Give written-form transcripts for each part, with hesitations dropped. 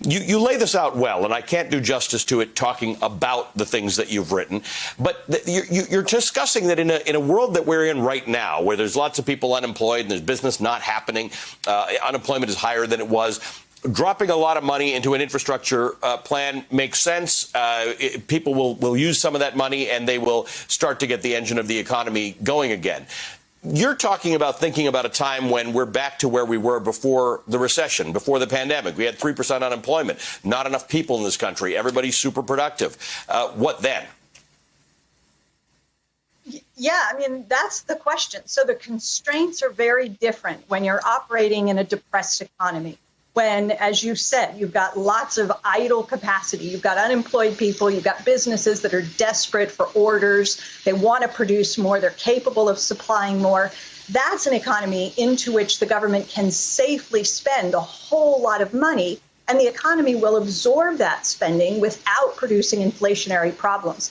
You lay this out well, and I can't do justice to it talking about the things that you've written. But you're discussing that in a world that we're in right now, where there's lots of people unemployed and there's business not happening, unemployment is higher than it was. Dropping a lot of money into an infrastructure plan makes sense. People will use some of that money and they will start to get the engine of the economy going again. You're talking about thinking about a time when we're back to where we were before the recession, before the pandemic. We had 3% unemployment, not enough people in this country. Everybody's super productive. What then? Yeah, I mean, that's the question. So the constraints are very different when you're operating in a depressed economy. When, as you said, you've got lots of idle capacity, you've got unemployed people, you've got businesses that are desperate for orders, they want to produce more, they're capable of supplying more. That's an economy into which the government can safely spend a whole lot of money, and the economy will absorb that spending without producing inflationary problems.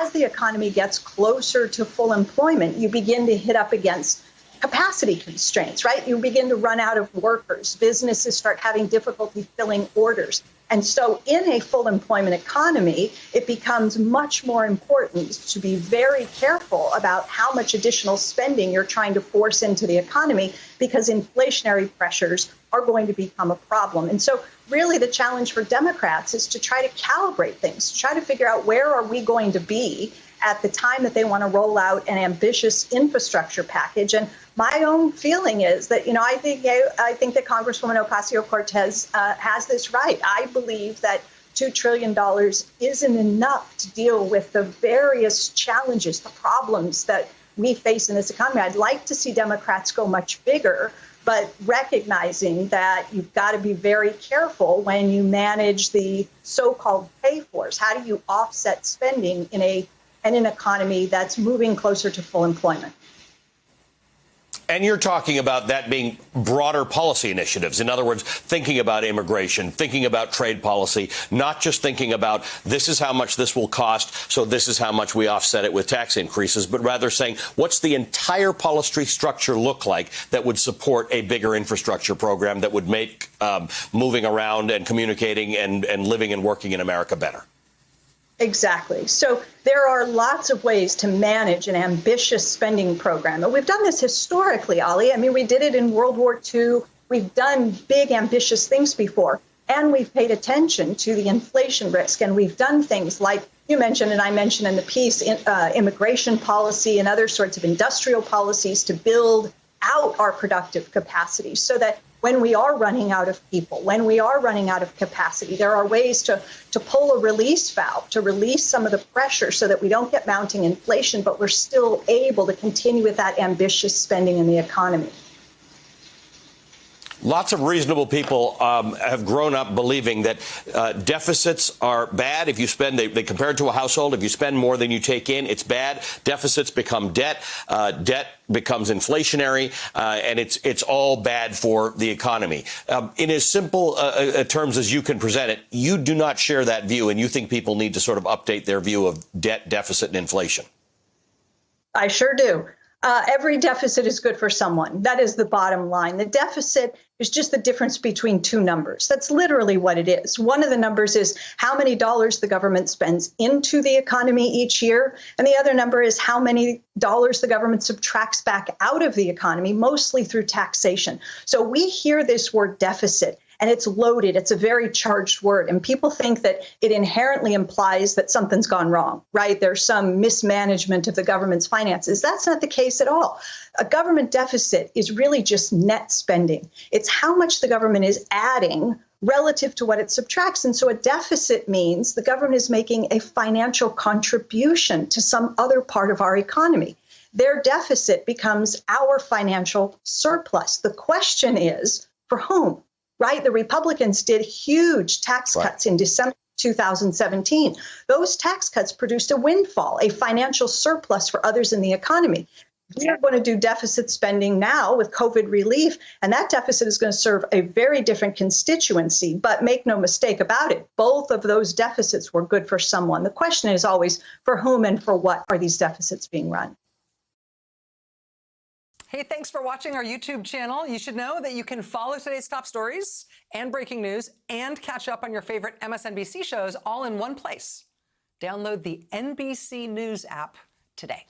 As the economy gets closer to full employment, you begin to hit up against capacity constraints, right? You begin to run out of workers. Businesses start having difficulty filling orders. And so in a full employment economy, it becomes much more important to be very careful about how much additional spending you're trying to force into the economy, because inflationary pressures are going to become a problem. And so really the challenge for Democrats is to try to calibrate things, to try to figure out where are we going to be at the time that they want to roll out an ambitious infrastructure package. And my own feeling is that, I think that Congresswoman Ocasio-Cortez has this right. I believe that $2 trillion isn't enough to deal with the various challenges, the problems that we face in this economy. I'd like to see Democrats go much bigger, but recognizing that you've got to be very careful when you manage the so-called pay-fors. How do you offset spending in an economy that's moving closer to full employment? And you're talking about that being broader policy initiatives. In other words, thinking about immigration, thinking about trade policy, not just thinking about this is how much this will cost, so this is how much we offset it with tax increases, but rather saying what's the entire policy structure look like that would support a bigger infrastructure program that would make moving around and communicating and living and working in America better. Exactly. So there are lots of ways to manage an ambitious spending program. And we've done this historically, Ali. I mean, we did it in World War II. We've done big, ambitious things before. And we've paid attention to the inflation risk. And we've done things like you mentioned, and I mentioned in the piece, immigration policy and other sorts of industrial policies to build out our productive capacity so that when we are running out of people, when we are running out of capacity, there are ways to pull a release valve, to release some of the pressure so that we don't get mounting inflation, but we're still able to continue with that ambitious spending in the economy. Lots of reasonable people have grown up believing that deficits are bad. If you spend, they compare it to a household. If you spend more than you take in, it's bad. Deficits become debt. Debt becomes inflationary, and it's all bad for the economy. In as simple terms as you can present it, you do not share that view, and you think people need to sort of update their view of debt, deficit, and inflation. I sure do. Every deficit is good for someone. That is the bottom line. The deficit is just the difference between two numbers. That's literally what it is. One of the numbers is how many dollars the government spends into the economy each year. And the other number is how many dollars the government subtracts back out of the economy, mostly through taxation. So we hear this word deficit, and it's loaded. It's a very charged word. And people think that it inherently implies that something's gone wrong, right? There's some mismanagement of the government's finances. That's not the case at all. A government deficit is really just net spending. It's how much the government is adding relative to what it subtracts. And so a deficit means the government is making a financial contribution to some other part of our economy. Their deficit becomes our financial surplus. The question is, for whom? Right? The Republicans did huge tax cuts in December 2017. Those tax cuts produced a windfall, a financial surplus for others in the economy. We are going to do deficit spending now with COVID relief, and that deficit is going to serve a very different constituency. But make no mistake about it, both of those deficits were good for someone. The question is always for whom and for what are these deficits being run? Hey, thanks for watching our YouTube channel. You should know that you can follow today's top stories and breaking news and catch up on your favorite MSNBC shows all in one place. Download the NBC News app today.